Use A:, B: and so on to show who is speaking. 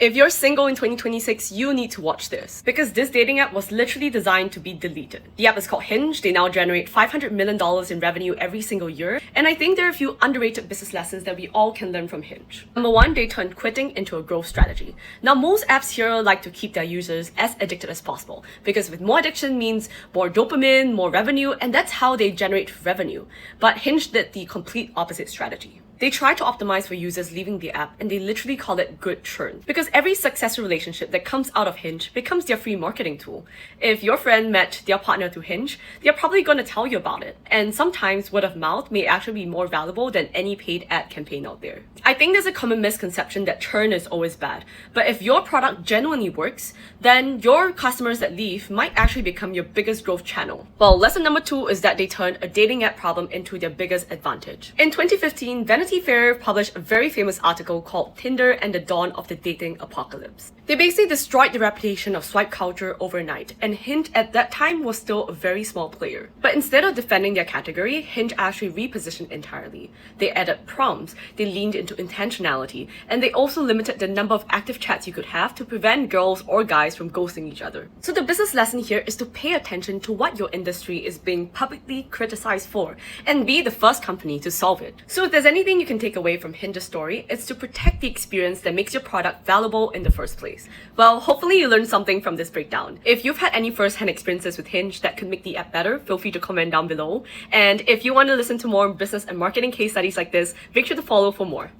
A: If you're single in 2026, you need to watch this, because this dating app was literally designed to be deleted. The app is called Hinge. They now generate $500 million in revenue every single year, and I think there are a few underrated business lessons that we all can learn from Hinge. Number one, they turned quitting into a growth strategy. Now, most apps here like to keep their users as addicted as possible, because with more addiction means more dopamine, more revenue, and that's how they generate revenue. But Hinge did the complete opposite strategy. They try to optimize for users leaving the app, and they literally call it good churn. Because every successful relationship that comes out of Hinge becomes their free marketing tool. If your friend met their partner through Hinge, they're probably going to tell you about it. And sometimes word of mouth may actually be more valuable than any paid ad campaign out there. I think there's a common misconception that churn is always bad. But if your product genuinely works, then your customers that leave might actually become your biggest growth channel. Well, lesson number two is that they turned a dating app problem into their biggest advantage. In 2015, Vanity Fair published a very famous article called Tinder and the Dawn of the Dating Apocalypse. They basically destroyed the reputation of swipe culture overnight, and Hinge at that time was still a very small player. But instead of defending their category, Hinge actually repositioned entirely. They added prompts, they leaned into intentionality, and they also limited the number of active chats you could have to prevent girls or guys from ghosting each other. So the business lesson here is to pay attention to what your industry is being publicly criticized for, and be the first company to solve it. So if there's anything you can take away from Hinge's story, it's to protect the experience that makes your product valuable in the first place. Well, hopefully you learned something from this breakdown. If you've had any first-hand experiences with Hinge that could make the app better, feel free to comment down below. And if you want to listen to more business and marketing case studies like this, make sure to follow for more.